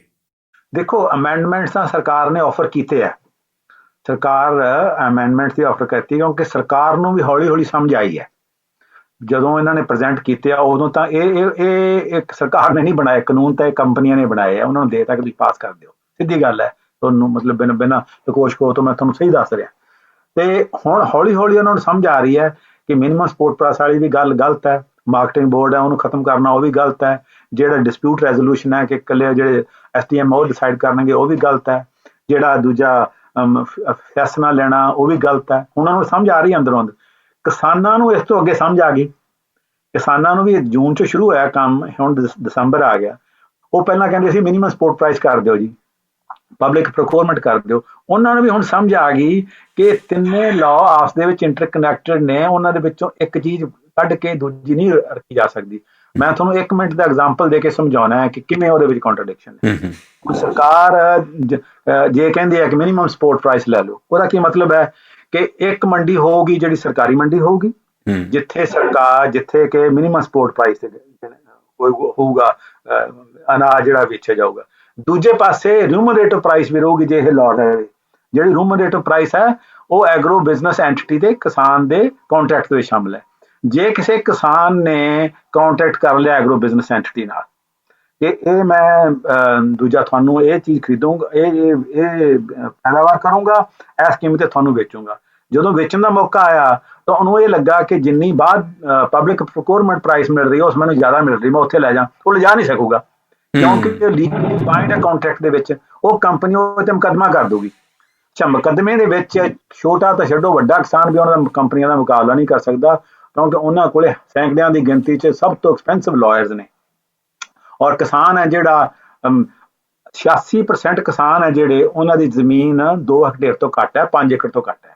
ਦੇਖੋ, ਅਮੈਂਡਮੈਂਟਸ ਤਾਂ ਸਰਕਾਰ ਨੇ ਆਫਰ ਕੀਤੇ ਆ। ਸਰਕਾਰ ਅਮੈਂਡਮੈਂਟਸ ਦੀ ਆਫਰ ਕਰਤੀ ਕਿਉਂਕਿ ਸਰਕਾਰ ਨੂੰ ਵੀ ਹੌਲੀ ਹੌਲੀ ਸਮਝ ਆਈ ਹੈ। ਜਦੋਂ ਇਹਨਾਂ ਨੇ ਪ੍ਰੈਜ਼ੈਂਟ ਕੀਤੇ ਆ ਉਦੋਂ ਤਾਂ ਇਹ ਇੱਕ ਸਰਕਾਰ ਨੇ ਨਹੀਂ ਬਣਾਏ ਕਾਨੂੰਨ, ਤਾਂ ਇਹ ਕੰਪਨੀਆਂ ਨੇ ਬਣਾਏ ਆ। ਉਹਨਾਂ ਨੂੰ ਦੇ ਤੱਕ ਤੁਸੀਂ ਪਾਸ ਕਰ ਦਿਓ, ਸਿੱਧੀ ਗੱਲ ਹੈ। ਤੁਹਾਨੂੰ ਮਤਲਬ ਬਿਨਾਂ ਲਕੋਸ਼ਕੋ ਤੋਂ ਮੈਂ ਤੁਹਾਨੂੰ ਸਹੀ ਦੱਸ ਰਿਹਾ। ਤੇ ਹੁਣ ਹੌਲੀ ਹੌਲੀ ਉਹਨਾਂ ਨੂੰ ਸਮਝ ਆ ਰਹੀ ਹੈ ਕਿ ਮਿਨੀਮਮ ਸਪੋਰਟ ਪ੍ਰਾਈਸ ਵਾਲੀ ਵੀ ਗੱਲ ਗਲਤ ਹੈ, ਮਾਰਕੀਟਿੰਗ ਬੋਰਡ ਹੈ ਉਹਨੂੰ ਖਤਮ ਕਰਨਾ ਉਹ ਵੀ ਗਲਤ ਹੈ, ਜਿਹੜਾ ਡਿਸਪਿਊਟ ਰੈਜ਼ੋਲੂਸ਼ਨ ਹੈ ਕਿ ਇਕੱਲੇ ਜਿਹੜੇ SDM ਉਹ ਡਿਸਾਈਡ ਕਰਨਗੇ ਉਹ ਵੀ ਗਲਤ ਹੈ, ਜਿਹੜਾ ਦੂਜਾ ਫੈਸਲਾ ਲੈਣਾ ਉਹ ਵੀ ਗਲਤ ਹੈ। ਉਹਨਾਂ ਨੂੰ ਸਮਝ ਆ ਰਹੀ ਹੈ ਅੰਦਰੋਂ ਅੰਦਰ। ਕਿਸਾਨਾਂ ਨੂੰ ਇਸ ਤੋਂ ਅੱਗੇ ਸਮਝ ਆ ਗਈ। ਕਿਸਾਨਾਂ ਨੂੰ ਵੀ ਜੂਨ 'ਚ ਸ਼ੁਰੂ ਹੋਇਆ ਕੰਮ, ਹੁਣ ਦਸੰਬਰ ਆ ਗਿਆ। ਉਹ ਪਹਿਲਾਂ ਕਹਿੰਦੇ ਸੀ ਮਿਨੀਮਮ ਸਪੋਰਟ ਪ੍ਰਾਈਸ ਕਰ ਦਿਓ ਜੀ, ਪਬਲਿਕ ਪ੍ਰੋਕਿਉਰਮੈਂਟ ਕਰ ਦਿਓ। ਉਹਨਾਂ ਨੂੰ ਵੀ ਹੁਣ ਸਮਝ ਆ ਗਈ ਕਿ ਤਿੰਨੇ ਲਾਅ ਆਪਸ ਦੇ ਵਿੱਚ ਇੰਟਰਕਨੈਕਟਡ ਨੇ, ਉਹਨਾਂ ਦੇ ਵਿੱਚੋਂ ਇੱਕ ਚੀਜ਼ ਕੱਢ ਕੇ ਦੂਜੀ ਨਹੀਂ ਰੱਖੀ ਜਾ ਸਕਦੀ। ਮੈਂ ਤੁਹਾਨੂੰ 1 ਮਿੰਟ ਦਾ ਐਗਜ਼ਾਮਪਲ ਦੇ ਕੇ ਸਮਝਾਉਣਾ ਹੈ ਕਿ ਕਿਵੇਂ ਉਹਦੇ ਵਿੱਚ ਕੰਟਰਡਿਕਸ਼ਨ ਹੈ। ਸਰਕਾਰ ਜੇ ਕਹਿੰਦੀ ਹੈ ਕਿ ਮਿਨੀਮਮ ਸਪੋਰਟ ਪ੍ਰਾਈਸ ਲੈ ਲਓ, ਉਹਦਾ ਕੀ ਮਤਲਬ ਹੈ ਕਿ ਇੱਕ ਮੰਡੀ ਹੋਊਗੀ ਜਿਹੜੀ ਸਰਕਾਰੀ ਮੰਡੀ ਹੋਊਗੀ, ਜਿੱਥੇ ਕਿ ਮਿਨੀਮਮ ਸਪੋਰਟ ਪ੍ਰਾਈਸ ਹੋਊਗਾ ਅਨਾਜ ਜਿਹੜਾ ਵੇਚਿਆ ਜਾਊਗਾ। ਦੂਜੇ ਪਾਸੇ ਰਿਊਮਰੇਟਿਵ ਪ੍ਰਾਈਸ ਵੀ ਰਹੂਗੀ ਜੇ ਇਹ ਲਾਅ ਰਹੇ। ਜਿਹੜੀ ਰਿਊਮਰੇਟਿਵ ਪ੍ਰਾਈਸ ਹੈ ਉਹ ਐਗਰੋ ਬਿਜ਼ਨਸ ਐਂਟੀਟੀ ਦੇ ਕਿਸਾਨ ਦੇ ਕੰਟਰੈਕਟ ਦੇ ਵਿੱਚ ਸ਼ਾਮਲ ਹੈ। ਜੇ ਕਿਸੇ ਕਿਸਾਨ ਨੇ ਕੰਟਰੈਕਟ ਕਰ ਲਿਆ ਐਗਰੋ ਬਿਜ਼ਨਸ ਐਂਟੀਟੀ ਨਾਲ ਕਿ ਇਹ ਮੈਂ ਦੂਜਾ ਤੁਹਾਨੂੰ ਇਹ ਚੀਜ਼ ਖਰੀਦੂੰਗਾ, ਇਹ ਪੈਦਾਵਾਰ ਕਰੂੰਗਾ, ਇਸ ਕੀਮਤ ਤੇ ਤੁਹਾਨੂੰ ਵੇਚੂੰਗਾ। ਜਦੋਂ ਵੇਚਣ ਦਾ ਮੌਕਾ ਆਇਆ ਤਾਂ ਉਹਨੂੰ ਇਹ ਲੱਗਾ ਕਿ ਜਿੰਨੀ ਬਾਅਦ ਪਬਲਿਕ ਪ੍ਰੋਕਿਉਰਮੈਂਟ ਪ੍ਰਾਈਸ ਮਿਲ ਰਹੀ ਹੈ ਉਸ ਮੈਨੂੰ ਜ਼ਿਆਦਾ ਮਿਲ ਰਹੀ, ਮੈਂ ਉੱਥੇ ਲੈ ਜਾ, ਉਹ ਲਿਜਾ ਨਹੀਂ ਸਕੂਗਾ ਕਿਉਂਕਿ ਲੀਗਲੀ ਬਾਈਂਡ ਹੈ ਕੰਟਰੈਕਟ ਦੇ ਵਿੱਚ। ਉਹ ਕੰਪਨੀ ਉਹ ਤੇ ਮੁਕੱਦਮਾ ਕਰ ਦੂਗੀ। ਅੱਛਾ, ਮੁਕੱਦਮੇ ਦੇ ਵਿੱਚ ਛੋਟਾ ਤਾਂ ਛੱਡੋ, ਵੱਡਾ ਕਿਸਾਨ ਵੀ ਉਹਨਾਂ ਦਾ ਕੰਪਨੀਆਂ ਦਾ ਮੁਕਾਬਲਾ ਨਹੀਂ ਕਰ ਸਕਦਾ ਕਿਉਂਕਿ ਉਹਨਾਂ ਕੋਲੇ ਸੈਂਕੜਿਆਂ ਦੀ ਗਿਣਤੀ 'ਚ ਸਭ ਤੋਂ ਐਕਸਪੈਂਸਿਵ ਲਾਇਰਸ ਨੇ। ਔਰ ਕਿਸਾਨ ਹੈ ਜਿਹੜਾ 86% ਕਿਸਾਨ ਹੈ ਜਿਹੜੇ ਉਹਨਾਂ ਦੀ ਜ਼ਮੀਨ 2 ਹੈਕਟੇਅਰ ਤੋਂ ਘੱਟ ਹੈ, 5 ਏਕੜ ਤੋਂ ਘੱਟ ਹੈ।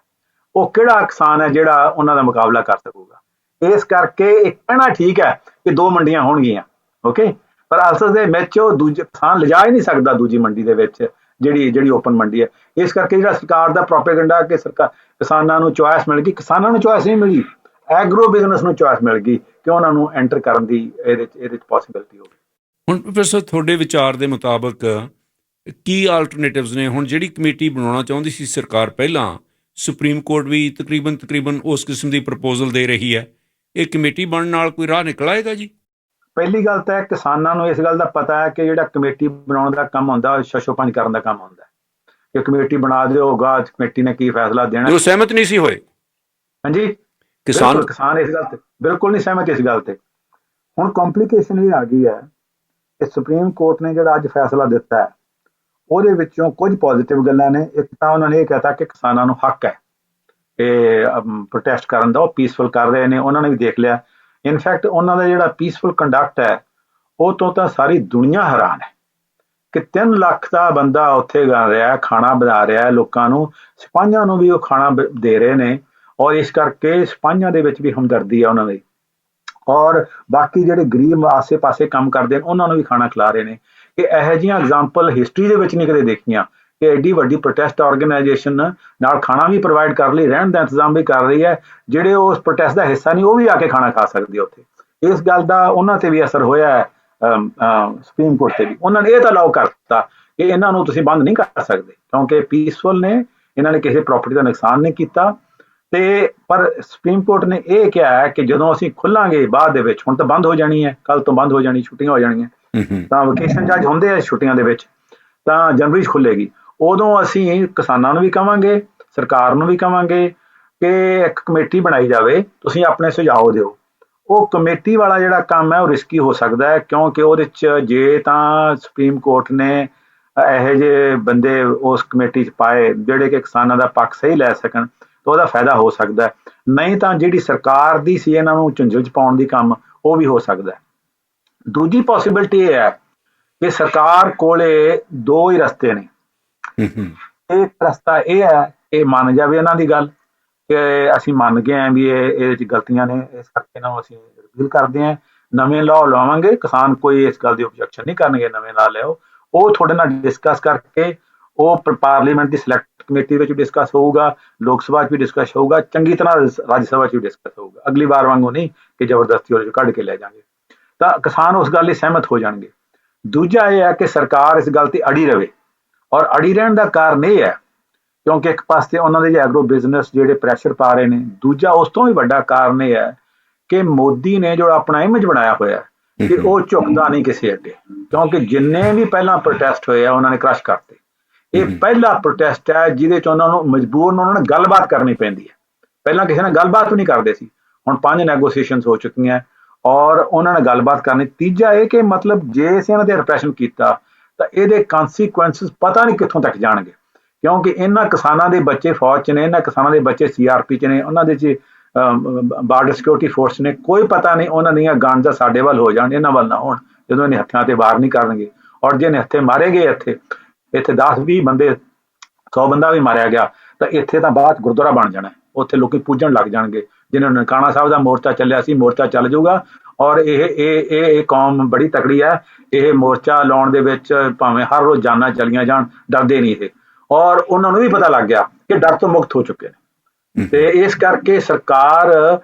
ਉਹ ਕਿਹੜਾ ਕਿਸਾਨ ਹੈ ਜਿਹੜਾ ਉਹਨਾਂ ਦਾ ਮੁਕਾਬਲਾ ਕਰ ਸਕੂਗਾ। ਇਸ ਕਰਕੇ ਇਹ ਕਹਿਣਾ ਠੀਕ ਹੈ ਕਿ 2 ਮੰਡੀਆਂ ਹੋਣਗੀਆਂ, ਓਕੇ, ਪਰ ਅਸਲ ਦੇ ਵਿੱਚ ਉਹ ਦੂਜੇ ਕਿਸਾਨ ਲਿਜਾ ਹੀ ਨਹੀਂ ਸਕਦਾ ਦੂਜੀ ਮੰਡੀ ਦੇ ਵਿੱਚ ਜਿਹੜੀ ਓਪਨ ਮੰਡੀ ਹੈ। ਇਸ ਕਰਕੇ ਜਿਹੜਾ ਸਰਕਾਰ ਦਾ ਪ੍ਰੋਪੇਗੈਂਡਾ ਕਿ ਕਿਸਾਨਾਂ ਨੂੰ ਚੁਆਇਸ ਮਿਲ ਗਈ, ਕਿਸਾਨਾਂ ਨੂੰ ਚੁਆਇਸ ਨਹੀਂ ਮਿਲੀ, ਐਗਰੋ ਬਿਜ਼ਨਸ ਨੂੰ ਚੁਆਇਸ ਮਿਲ ਗਈ ਕਿ ਉਹਨਾਂ ਨੂੰ ਐਂਟਰ ਕਰਨ ਦੀ ਇਹਦੇ 'ਚ ਪੋਸੀਬਿਲਿਟੀ ਹੋਵੇ। ਹੁਣ ਪ੍ਰੋਫੈਸਰ ਤੁਹਾਡੇ ਵਿਚਾਰ ਦੇ ਮੁਤਾਬਕ ਕੀ ਆਲਟਰਨੇਟਿਵਸ ਨੇ? ਹੁਣ ਜਿਹੜੀ ਕਮੇਟੀ ਬਣਾਉਣਾ ਚਾਹੁੰਦੀ ਸੀ ਸਰਕਾਰ ਪਹਿਲਾਂ, ਸੁਪਰੀਮ ਕੋਰਟ ਵੀ ਤਕਰੀਬਨ ਉਸ ਕਿਸਮ ਦੀ ਪ੍ਰਪੋਜ਼ਲ ਦੇ ਰਹੀ ਹੈ। ਇਹ ਕਮੇਟੀ ਬਣਨ ਨਾਲ ਕੋਈ ਰਾਹ ਨਿਕਲ ਆਏਗਾ ਜੀ? ਪਹਿਲੀ ਗੱਲ ਤਾਂ ਕਿਸਾਨਾਂ ਨੂੰ ਇਸ ਗੱਲ ਦਾ ਪਤਾ ਹੈ ਕਿ ਜਿਹੜਾ ਕਮੇਟੀ ਬਣਾਉਣ ਦਾ ਕੰਮ ਹੁੰਦਾ ਛੱਛੋਪੰਜ ਕਰਨ ਦਾ ਕੰਮ ਹੁੰਦਾ ਕਿ ਕਮੇਟੀ ਬਣਾ ਦਿਓਗਾ, ਕਮੇਟੀ ਨੇ ਕੀ ਫੈਸਲਾ ਦੇਣਾ। ਉਹ ਸਹਿਮਤ ਨਹੀਂ ਸੀ ਹੋਏ। ਹਾਂਜੀ, ਕਿਸਾਨ ਇਸ ਗੱਲ ਤੇ ਬਿਲਕੁਲ ਨਹੀਂ ਸਹਿਮਤ ਇਸ ਗੱਲ ਤੇ। ਹੁਣ ਕੰਪਲੀਕੇਸ਼ਨ ਇਹ ਆ ਗਈ ਹੈ ਕਿ ਸੁਪਰੀਮ ਕੋਰਟ ਨੇ ਜਿਹੜਾ ਅੱਜ ਫੈਸਲਾ ਦਿੱਤਾ ਹੈ ਉਹਦੇ ਵਿੱਚੋਂ ਕੁਝ ਪੋਜ਼ੀਟਿਵ ਗੱਲਾਂ ਨੇ। ਇੱਕ ਤਾਂ ਉਹਨਾਂ ਨੇ ਇਹ ਕਹਿਤਾ ਕਿ ਕਿਸਾਨਾਂ ਨੂੰ ਹੱਕ ਹੈ ਇਹ ਪ੍ਰੋਟੈਸਟ ਕਰਨ ਦਾ, ਉਹ ਪੀਸਫੁਲ ਕਰ ਰਹੇ ਨੇ, ਉਹਨਾਂ ਨੇ ਵੀ ਦੇਖ ਲਿਆ। ਇਨਫੈਕਟ ਉਹਨਾਂ ਦਾ ਜਿਹੜਾ ਪੀਸਫੁਲ ਕੰਡਕਟ ਹੈ ਉਹ ਤੋਂ ਤਾਂ ਸਾਰੀ ਦੁਨੀਆ ਹੈਰਾਨ ਹੈ ਕਿ 3 ਲੱਖ ਦਾ ਬੰਦਾ ਉੱਥੇ ਗਾ ਰਿਹਾ, ਖਾਣਾ ਬਣਾ ਰਿਹਾ ਲੋਕਾਂ ਨੂੰ, ਸਿਪਾਹੀਆਂ ਨੂੰ ਵੀ ਉਹ ਖਾਣਾ ਦੇ ਰਹੇ ਨੇ ਔਰ ਇਸ ਕਰਕੇ ਸਿਪਾਹੀਆਂ ਦੇ ਵਿੱਚ ਵੀ ਹਮਦਰਦੀ ਹੈ ਉਹਨਾਂ ਦੀ। ਔਰ ਬਾਕੀ ਜਿਹੜੇ ਗਰੀਬ ਆਸੇ ਪਾਸੇ ਕੰਮ ਕਰਦੇ ਨੇ ਉਹਨਾਂ ਨੂੰ ਵੀ ਖਾਣਾ ਖਿਲਾ ਰਹੇ ਨੇ। ਕਿ ਇਹੋ ਜਿਹੀਆਂ ਐਗਜ਼ਾਮਪਲ ਹਿਸਟਰੀ ਦੇ ਵਿੱਚ ਨਹੀਂ ਕਦੇ ਦੇਖੀਆਂ ਕਿ ਐਡੀ ਵੱਡੀ ਪ੍ਰੋਟੈਸਟ ਆਰਗੇਨਾਈਜੇਸ਼ਨ ਨਾਲ ਖਾਣਾ ਵੀ ਪ੍ਰੋਵਾਈਡ ਕਰ ਲਈ, ਰਹਿਣ ਦਾ ਇੰਤਜ਼ਾਮ ਵੀ ਕਰ ਰਹੀ ਹੈ। ਜਿਹੜੇ ਉਸ ਪ੍ਰੋਟੈਸਟ ਦਾ ਹਿੱਸਾ ਨਹੀਂ ਉਹ ਵੀ ਆ ਕੇ ਖਾਣਾ ਖਾ ਸਕਦੇ ਉੱਥੇ। ਇਸ ਗੱਲ ਦਾ ਉਹਨਾਂ ਤੇ ਵੀ ਅਸਰ ਹੋਇਆ ਹੈ, ਸੁਪਰੀਮ ਕੋਰਟ ਤੇ ਵੀ। ਉਹਨਾਂ ਨੇ ਇਹ ਤਾਂ ਅਲਾਓ ਕਰਤਾ ਕਿ ਇਹਨਾਂ ਨੂੰ ਤੁਸੀਂ ਬੰਦ ਨਹੀਂ ਕਰ ਸਕਦੇ ਕਿਉਂਕਿ ਪੀਸਫੁਲ ਨੇ, ਇਹਨਾਂ ਨੇ ਕਿਸੇ ਪ੍ਰਾਪਰਟੀ ਦਾ ਨੁਕਸਾਨ ਨਹੀਂ ਕੀਤਾ। ਤੇ ਪਰ ਸੁਪਰੀਮ ਕੋਰਟ ਨੇ ਇਹ ਕਿਹਾ ਹੈ ਕਿ ਜਦੋਂ ਅਸੀਂ ਖੁੱਲਾਂਗੇ ਬਾਅਦ ਦੇ ਵਿੱਚ, ਹੁਣ ਤਾਂ ਬੰਦ ਹੋ ਜਾਣੀ ਹੈ, ਕੱਲ ਤੋਂ ਬੰਦ ਹੋ ਜਾਣੀ, ਛੁੱਟੀਆਂ ਹੋ ਜਾਣੀਆਂ, ਤਾਂ ਵਕੇਸ਼ਨ ਜੱਜ ਹੁੰਦੇ ਆ ਛੁੱਟੀਆਂ ਦੇ ਵਿੱਚ, ਤਾਂ ਜਨਵਰੀ 'ਚ ਖੁੱਲੇਗੀ। ਉਦੋਂ ਅਸੀਂ ਕਿਸਾਨਾਂ ਨੂੰ ਵੀ ਕਵਾਂਗੇ, ਸਰਕਾਰ ਨੂੰ ਵੀ ਕਵਾਂਗੇ ਕਿ ਇੱਕ ਕਮੇਟੀ ਬਣਾਈ ਜਾਵੇ, ਤੁਸੀਂ ਆਪਣੇ ਸੁਝਾਅ ਦਿਓ। ਉਹ ਕਮੇਟੀ ਵਾਲਾ ਜਿਹੜਾ ਕੰਮ ਹੈ ਉਹ ਰਿਸਕੀ ਹੋ ਸਕਦਾ ਹੈ ਕਿਉਂਕਿ ਉਹਦੇ 'ਚ ਜੇ ਤਾਂ ਸੁਪਰੀਮ ਕੋਰਟ ਨੇ ਇਹੋ ਜਿਹੇ ਬੰਦੇ ਉਸ ਕਮੇਟੀ 'ਚ ਪਾਏ ਜਿਹੜੇ ਕਿ ਕਿਸਾਨਾਂ ਦਾ ਪੱਖ ਸਹੀ ਲੈ ਸਕਣ ਤਾਂ ਉਹਦਾ ਫਾਇਦਾ ਹੋ ਸਕਦਾ ਹੈ। ਨਹੀਂ ਤਾਂ ਜਿਹੜੀ ਸਰਕਾਰ ਦੀ ਸੀ ਇਹਨਾਂ ਨੂੰ ਝੁੰਝਲ 'ਚ ਪਾਉਣ ਦੀ ਕੰਮ, ਉਹ ਵੀ ਹੋ ਸਕਦਾ ਹੈ। ਦੂਜੀ ਪੋਸੀਬਿਲਿਟੀ ਇਹ ਹੈ ਕਿ ਸਰਕਾਰ ਕੋਲੇ 2 ਹੀ ਰਸਤੇ ਨੇ। ਇੱਕ ਰਸਤਾ ਇਹ ਹੈ ਕਿ ਮੰਨ ਜਾਵੇ ਇਹਨਾਂ ਦੀ ਗੱਲ ਕਿ ਅਸੀਂ ਮੰਨ ਗਏ ਹਾਂ ਵੀ ਇਹਦੇ 'ਚ ਗਲਤੀਆਂ ਨੇ, ਇਸ ਕਰਕੇ ਇਹਨਾਂ ਨੂੰ ਅਸੀਂ ਰਿਪੀਲ ਕਰਦੇ ਹਾਂ, ਨਵੇਂ ਲਾਅ ਲਾਵਾਂਗੇ, ਕਿਸਾਨ ਕੋਈ ਇਸ ਗੱਲ ਦੀ ਓਬਜੈਕਸ਼ਨ ਨਹੀਂ ਕਰਨਗੇ, ਨਵੇਂ ਲਾਅ ਲਿਆਓ। ਉਹ ਤੁਹਾਡੇ ਨਾਲ ਡਿਸਕਸ ਕਰਕੇ ਉਹ ਪਾਰਲੀਮੈਂਟ ਦੀ ਸਿਲੈਕਟ ਕਮੇਟੀ ਵਿੱਚ ਵੀ ਡਿਸਕਸ ਹੋਊਗਾ, ਲੋਕ ਸਭਾ 'ਚ ਵੀ ਡਿਸਕਸ ਹੋਊਗਾ, ਚੰਗੀ ਤਰ੍ਹਾਂ ਰਾਜ ਸਭਾ 'ਚ ਵੀ ਡਿਸਕਸ ਹੋਊਗਾ। ਅਗਲੀ ਵਾਰ ਵਾਂਗੂ ਨਹੀਂ ਕਿ ਜ਼ਬਰਦਸਤੀ ਉਹਦੇ 'ਚ ਕੱਢ ਕੇ ਲੈ ਜਾਵਾਂਗੇ, ਤਾਂ ਕਿਸਾਨ ਉਸ ਗੱਲ ਲਈ ਸਹਿਮਤ ਹੋ ਜਾਣਗੇ। ਦੂਜਾ ਇਹ ਹੈ ਕਿ ਸਰਕਾਰ ਇਸ ਗੱਲ ਤੇ ਅੜੀ ਰਹੇ ਔਰ ਅੜੀ ਰਹਿਣ ਦਾ ਕਾਰਨ ਇਹ ਹੈ ਕਿਉਂਕਿ ਇੱਕ ਪਾਸੇ ਉਹਨਾਂ ਦੇ ਐਗਰੋ ਬਿਜ਼ਨਸ ਜਿਹੜੇ ਪ੍ਰੈਸ਼ਰ ਪਾ ਰਹੇ ਨੇ, ਦੂਜਾ ਉਸ ਤੋਂ ਵੀ ਵੱਡਾ ਕਾਰਨ ਇਹ ਹੈ ਕਿ ਮੋਦੀ ਨੇ ਜੋ ਆਪਣਾ ਇਮੇਜ ਬਣਾਇਆ ਹੋਇਆ ਕਿ ਉਹ ਝੁਕਦਾ ਨਹੀਂ ਕਿਸੇ ਅੱਗੇ, ਕਿਉਂਕਿ ਜਿੰਨੇ ਵੀ ਪਹਿਲਾਂ ਪ੍ਰੋਟੈਸਟ ਹੋਏ ਆ ਉਹਨਾਂ ਨੇ ਕ੍ਰਸ਼ ਕਰਤੇ। ਇਹ ਪਹਿਲਾ ਪ੍ਰੋਟੈਸਟ ਹੈ ਜਿਹਦੇ 'ਚ ਉਹਨਾਂ ਨੂੰ ਮਜਬੂਰਨ ਉਹਨਾਂ ਨੇ ਗੱਲਬਾਤ ਕਰਨੀ ਪੈਂਦੀ ਹੈ। ਪਹਿਲਾਂ ਕਿਸੇ ਨਾਲ ਗੱਲਬਾਤ ਵੀ ਨਹੀਂ ਕਰਦੇ ਸੀ, ਹੁਣ 5 ਨੈਗੋਸੀਏਸ਼ਨਸ ਹੋ ਚੁੱਕੀਆਂ ਔਰ ਉਹਨਾਂ ਨੇ ਗੱਲਬਾਤ ਕਰਨੀ। ਤੀਜਾ ਇਹ ਕਿ ਮਤਲਬ ਜੇ ਅਸੀਂ ਇਹਨਾਂ ਤੇ ਰਿਪਰੈਸ਼ਨ ਕੀਤਾ ਤਾਂ ਇਹਦੇ ਕਨਸੀਕੁਐਂਸਿਸ ਪਤਾ ਨਹੀਂ ਕਿੱਥੋਂ ਤੱਕ ਜਾਣਗੇ ਕਿਉਂਕਿ ਇਹਨਾਂ ਕਿਸਾਨਾਂ ਦੇ ਬੱਚੇ ਫੌਜ 'ਚ ਨੇ, ਇਹਨਾਂ ਕਿਸਾਨਾਂ ਦੇ ਬੱਚੇ CRP 'ਚ ਨੇ, ਉਹਨਾਂ ਦੇ 'ਚ ਬਾਰਡਰ ਸਿਕਿਉਰਿਟੀ ਫੋਰਸ ਨੇ। ਕੋਈ ਪਤਾ ਨਹੀਂ ਉਹਨਾਂ ਦੀਆਂ ਗਨਸ ਦਾ ਸਾਡੇ ਵੱਲ ਹੋ ਜਾਣ, ਇਹਨਾਂ ਵੱਲ ਨਾ ਹੋਣ ਜਦੋਂ ਇਹਨੇ ਹੱਥਾਂ ਤੇ ਵਾਰ ਨਹੀਂ ਕਰਨਗੇ। ਔਰ ਜੇ ਹੱਥੇ ਮਾਰੇ ਗਏ ਇੱਥੇ 10-20 ਬੰਦੇ, 100 ਬੰਦਾ ਵੀ ਮਾਰਿਆ ਗਿਆ ਤਾਂ ਇੱਥੇ ਤਾਂ ਬਾਅਦ ਗੁਰਦੁਆਰਾ ਬਣ ਜਾਣਾ, ਉੱਥੇ ਲੋਕੀ ਪੂਜਣ ਲੱਗ ਜਾਣਗੇ। ਜਿਨ੍ਹਾਂ ਨੂੰ ਨਨਕਾਣਾ ਸਾਹਿਬ ਦਾ ਮੋਰਚਾ ਚੱਲਿਆ ਸੀ, ਮੋਰਚਾ ਚੱਲ ਜਾਊਗਾ ਔਰ ਇਹ ਕੌਮ ਬੜੀ ਤਕੜੀ ਹੈ। ਇਹ ਮੋਰਚਾ ਲਾਉਣ ਦੇ ਵਿੱਚ ਭਾਵੇਂ ਹਰ ਰੋਜ਼ ਜਾਨਾਂ ਚਲੀਆਂ ਜਾਣ, ਡਰਦੇ ਨਹੀਂ ਇਹ। ਔਰ ਉਹਨਾਂ ਨੂੰ ਵੀ ਪਤਾ ਲੱਗ ਗਿਆ ਕਿ ਡਰ ਤੋਂ ਮੁਕਤ ਹੋ ਚੁੱਕੇ ਨੇ। ਤੇ ਇਸ ਕਰਕੇ ਸਰਕਾਰ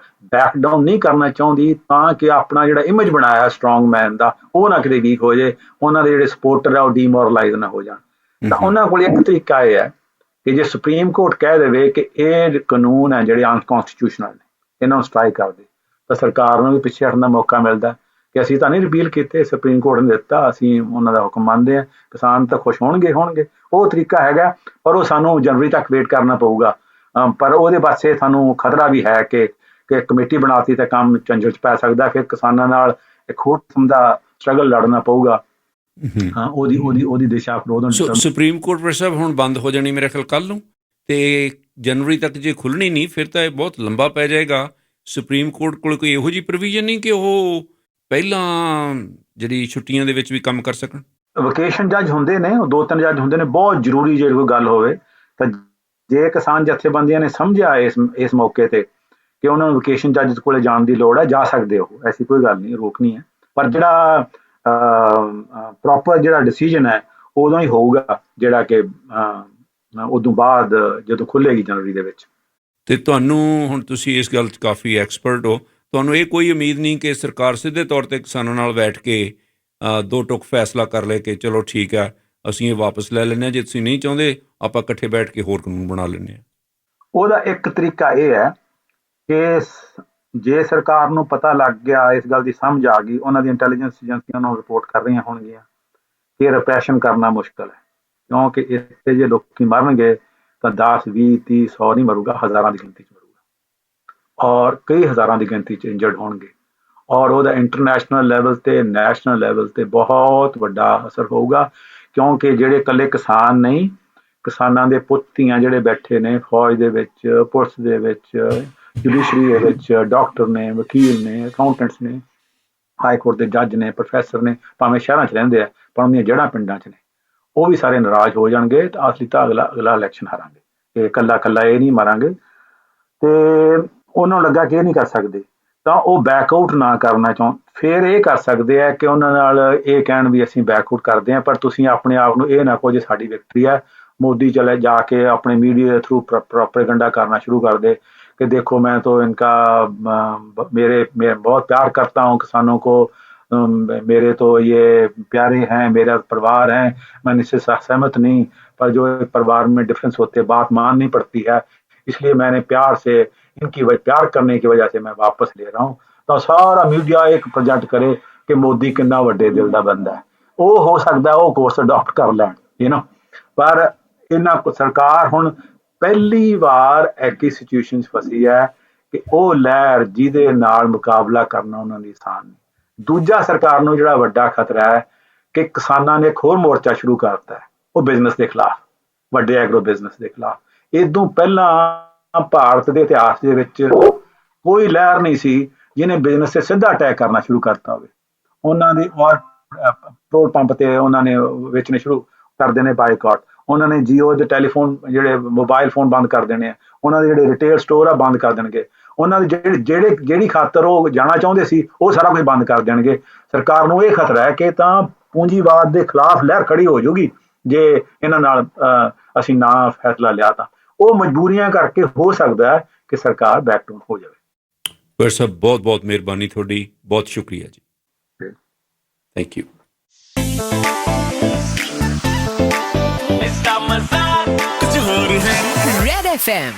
ਬੈਕ ਡਾਊਨ ਨਹੀਂ ਕਰਨਾ ਚਾਹੁੰਦੀ ਤਾਂ ਕਿ ਆਪਣਾ ਜਿਹੜਾ ਇਮੇਜ ਬਣਾਇਆ ਸਟਰੋਂਗ ਮੈਨ ਦਾ ਉਹ ਨਾ ਕਿਤੇ ਵੀਕ ਹੋ ਜਾਏ, ਉਹਨਾਂ ਦੇ ਜਿਹੜੇ ਸਪੋਰਟਰ ਆ ਉਹ ਡੀਮੋਰਲਾਈਜ਼ ਨਾ ਹੋ ਜਾਣ। ਤਾਂ ਉਹਨਾਂ ਕੋਲ ਇੱਕ ਤਰੀਕਾ ਇਹ ਹੈ ਕਿ ਜੇ ਸੁਪਰੀਮ ਕੋਰਟ ਕਹਿ ਦੇਵੇ ਕਿ ਇਹ ਕਾਨੂੰਨ ਹੈ ਜਿਹੜੇ ਅਨਕਨਸਟੀਟਿਊਸ਼ਨਲ ਨੇ, ਇਹਨਾਂ ਨੂੰ ਸਟ੍ਰਾਈਕ ਕਰ ਦੇ, ਤਾਂ ਸਰਕਾਰ ਨੂੰ ਵੀ ਪਿੱਛੇ ਹਟਣ ਦਾ ਮੌਕਾ ਮਿਲਦਾ ਕਿ ਅਸੀਂ ਤਾਂ ਨਹੀਂ ਰਿਪੀਲ ਕੀਤੇ, ਸੁਪਰੀਮ ਕੋਰਟ ਨੇ ਦਿੱਤਾ, ਅਸੀਂ ਉਹਨਾਂ ਦਾ ਹੁਕਮ ਮੰਨਦੇ ਹਾਂ, ਕਿਸਾਨ ਤਾਂ ਖੁਸ਼ ਹੋਣਗੇ। ਉਹ ਤਰੀਕਾ ਹੈਗਾ, ਪਰ ਉਹ ਸਾਨੂੰ ਜਨਵਰੀ ਤੱਕ ਵੇਟ ਕਰਨਾ ਪਊਗਾ। ਪਰ ਉਹਦੇ ਪਾਸੇ ਸਾਨੂੰ ਖਤਰਾ ਵੀ ਹੈ ਕਿ ਕਮੇਟੀ ਬਣਾਤੀ ਤਾਂ ਕੰਮ ਝੰਜਟ 'ਚ ਪੈ ਸਕਦਾ, ਫਿਰ ਕਿਸਾਨਾਂ ਨਾਲ ਇੱਕ ਹੋਰ ਕਿਸਮ ਦਾ ਸਟਰਗਲ ਲੜਨਾ ਪਊਗਾ। ਹਾਂ, ਉਹਦੀ ਦਿਸ਼ਾ ਵਿਰੋਧ। ਸੁਪਰੀਮ ਕੋਰਟ ਪਰ ਸਾਹਿਬ ਹੁਣ ਬੰਦ ਹੋ ਜਾਣੀ ਮੇਰੇ ਖਿਆਲ ਕੱਲ੍ਹ ਨੂੰ, ਤੇ ਜਨਵਰੀ ਤੱਕ ਜੇ ਖੁੱਲ੍ਹਣੀ ਨਹੀਂ ਫਿਰ ਤਾਂ ਇਹ ਬਹੁਤ ਲੰਬਾ ਪੈ ਜਾਏਗਾ। ਸੁਪਰੀਮ ਕੋਰਟ ਕੋਲ ਕੋਈ ਇਹੋ ਜਿਹੀ ਪ੍ਰੋਵੀਜ਼ਨ ਨਹੀਂ ਕਿ ਉਹ ਪਹਿਲਾਂ ਜਿਹੜੀ ਛੁੱਟੀਆਂ ਦੇ ਵਿੱਚ ਵੀ ਕੰਮ ਕਰ ਸਕਣ? ਵਕੇਸ਼ਨ ਜੱਜ ਹੁੰਦੇ ਨੇ, ਉਹ 2-3 ਜੱਜ ਹੁੰਦੇ ਨੇ, ਬਹੁਤ ਜ਼ਰੂਰੀ ਜੇ ਕੋਈ ਗੱਲ ਹੋਵੇ ਤਾਂ ਜੇ ਕਿਸਾਨ ਜਥੇਬੰਦੀਆਂ ਨੇ ਸਮਝਿਆ ਇਸ ਮੌਕੇ ਤੇ ਕਿ ਉਹਨਾਂ ਨੂੰ ਵਕੇਸ਼ਨ ਜੱਜ ਕੋਲੇ ਜਾਣ ਦੀ ਲੋੜ ਹੈ, ਜਾ ਸਕਦੇ ਹੋ, ਐਸੀ ਕੋਈ ਗੱਲ ਨਹੀਂ, ਰੋਕਣੀ ਹੈ। ਪਰ ਜਿਹੜਾ ਪ੍ਰੋਪਰ ਜਿਹੜਾ ਡਿਸੀਜਨ ਹੈ ਉਦੋਂ ਹੀ ਹੋਊਗਾ, ਜਿਹੜਾ ਕਿ ਉਦੋਂ ਬਾਅਦ ਜਦੋਂ ਖੁੱਲ੍ਹੇਗੀ ਜਨਵਰੀ ਦੇ ਵਿੱਚ। ਤੇ ਤੁਹਾਨੂੰ ਹੁਣ ਤੁਸੀਂ ਇਸ ਗੱਲ 'ਚ ਕਾਫੀ ਐਕਸਪਰਟ ਹੋ, ਤੁਹਾਨੂੰ ਇਹ ਕੋਈ ਉਮੀਦ ਨਹੀਂ ਕਿ ਸਰਕਾਰ ਸਿੱਧੇ ਤੌਰ 'ਤੇ ਕਿਸਾਨਾਂ ਨਾਲ ਬੈਠ ਕੇ ਦੋ ਟੁਕ ਫੈਸਲਾ ਕਰ ਲੈ ਕਿ ਚਲੋ ਠੀਕ ਹੈ ਅਸੀਂ ਇਹ ਵਾਪਸ ਲੈ ਲੈਂਦੇ ਹਾਂ, ਜੇ ਤੁਸੀਂ ਨਹੀਂ ਚਾਹੁੰਦੇ ਆਪਾਂ ਇਕੱਠੇ ਬੈਠ ਕੇ ਹੋਰ ਕਾਨੂੰਨ ਬਣਾ ਲੈਂਦੇ ਹਾਂ? ਉਹਦਾ ਇੱਕ ਤਰੀਕਾ ਇਹ ਹੈ ਕਿ ਜੇ ਸਰਕਾਰ ਨੂੰ ਪਤਾ ਲੱਗ ਗਿਆ, ਇਸ ਗੱਲ ਦੀ ਸਮਝ ਆ ਗਈ, ਉਹਨਾਂ ਦੀ ਇੰਟੈਲੀਜੈਂਸ ਏਜੰਸੀਆਂ ਨੂੰ ਰਿਪੋਰਟ ਕਰ ਰਹੀਆਂ ਹੋਣਗੀਆਂ, ਇਹ ਰਿਪਰੈਸ਼ਨ ਕਰਨਾ ਮੁਸ਼ਕਿਲ ਹੈ, ਕਿਉਂਕਿ ਇੱਥੇ ਜੇ ਲੋਕੀ ਮਰਨਗੇ ਤਾਂ 10, 20, 30, 100 ਨਹੀਂ ਮਰੂਗਾ, ਹਜ਼ਾਰਾਂ ਦੀ ਗਿਣਤੀ 'ਚ ਮਰੂਗਾ, ਔਰ ਕਈ ਹਜ਼ਾਰਾਂ ਦੀ ਗਿਣਤੀ 'ਚ ਇੰਜਰਡ ਹੋਣਗੇ, ਔਰ ਉਹਦਾ ਇੰਟਰਨੈਸ਼ਨਲ ਲੈਵਲ ਤੇ ਨੈਸ਼ਨਲ ਲੈਵਲ ਤੇ ਬਹੁਤ ਵੱਡਾ ਅਸਰ ਹੋਊਗਾ। ਕਿਉਂਕਿ ਜਿਹੜੇ ਇਕੱਲੇ ਕਿਸਾਨ ਨਹੀਂ, ਕਿਸਾਨਾਂ ਦੇ ਪੁੱਤ ਧੀਆਂ ਜਿਹੜੇ ਬੈਠੇ ਨੇ ਫੌਜ ਦੇ ਵਿੱਚ, ਪੁਲਿਸ ਦੇ ਵਿੱਚ, ਜੁਡੀਸ਼ਰੀ ਦੇ ਵਿੱਚ, ਡਾਕਟਰ ਨੇ, ਵਕੀਲ ਨੇ, ਅਕਾਊਂਟੈਂਟਸ ਨੇ, ਹਾਈ ਕੋਰਟ ਦੇ ਜੱਜ ਨੇ, ਪ੍ਰੋਫੈਸਰ ਨੇ, ਭਾਵੇਂ ਸ਼ਹਿਰਾਂ 'ਚ ਰਹਿੰਦੇ ਆ ਪਰ ਉਹਦੀਆਂ ਜੜ੍ਹਾਂ ਪਿੰਡਾਂ 'ਚ ਨੇ, ਉਹ ਵੀ ਸਾਰੇ ਨਾਰਾਜ਼ ਹੋ ਜਾਣਗੇ। ਤਾਂ ਅਸਲੀ ਤਾਂ ਅਗਲਾ ਇਲੈਕਸ਼ਨ ਹਾਰਾਂਗੇ, ਤੇ ਇਕੱਲਾ ਇਹ ਨਹੀਂ ਮਾਰਾਂਗੇ। ਤੇ ਉਹਨਾਂ ਨੂੰ ਲੱਗਾ ਕਿ ਇਹ ਨਹੀਂ ਕਰ ਸਕਦੇ, ਤਾਂ ਉਹ ਬੈਕਆਊਟ ਨਾ ਕਰਨਾ ਚਾਹੁਣ, ਫਿਰ ਇਹ ਕਰ ਸਕਦੇ ਆ ਕਿ ਉਹਨਾਂ ਨਾਲ ਇਹ ਕਹਿਣ ਵੀ ਅਸੀਂ ਬੈਕਆਊਟ ਕਰਦੇ ਹਾਂ, ਪਰ ਤੁਸੀਂ ਆਪਣੇ ਆਪ ਨੂੰ ਇਹ ਨਾ ਕਹੋ ਜੇ ਸਾਡੀ ਵਿਕਟਰੀ ਹੈ। मोदी चले जाके अपने मीडिया के थ्रू प्रोपेगेंडा करना शुरू कर दे कि देखो मैं तो इनका मैं बहुत प्यार करता हूँ किसानों को, मेरे तो ये प्यारे हैं, मेरा परिवार है, मैं इससे सहमत नहीं, पर जो परिवार में डिफरेंस होते बात माननी पड़ती है, इसलिए मैंने प्यार से इनकी प्यार करने की वजह से मैं वापस ले रहा हूँ। तो सारा मीडिया एक प्रोजेक्ट करे कि मोदी कितना वड्डे दिल का बंदा है, वो हो सकता है वो कोर्स अडॉप्ट कर लैन, यू नो। पर इन्हां सरकार हुण पहली बार ऐसी सिचुएशन फसी है कि वो लहर जिहदे नाल मुकाबला करना उन्हां दी आसान नहीं। दूजा सरकार नूं जिहड़ा वड्डा खतरा है कि किसानां ने एक होर मोर्चा शुरू करता है, वो बिजनेस के खिलाफ, वड्डे एग्रो बिजनेस के खिलाफ। इदों पहलां भारत के इतिहास दे विच कोई लहर नहीं सी जिन्हें बिजनेस से सीधा अटैक करना शुरू करता होवे। उन्हां दी और पेट्रोल पंप ते उन्हां ने वेचने शुरू कर देने, बाइकआउट, उन्होंने जियो के टैलीफोन जोड़े मोबाइल फोन बंद कर देने, उन्होंने जोड़े रिटेल स्टोर आ बंद कर देंगे, उन्होंने जेड़ी खातर वो जाना चाहते सी वो सारा कुछ बंद कर देंगे। सरकार नूं ये खतरा है कि तां पूंजीवाद के खिलाफ लहर खड़ी हो जाऊगी जे इन्हां नाल असीं ना फैसला लिया, तां वो मजबूरियां करके हो सकता है कि सरकार बैकडाउन हो जाए। पर साहब बहुत बहुत मेहरबानी थोड़ी, बहुत शुक्रिया जी, थैंक यू। Red FM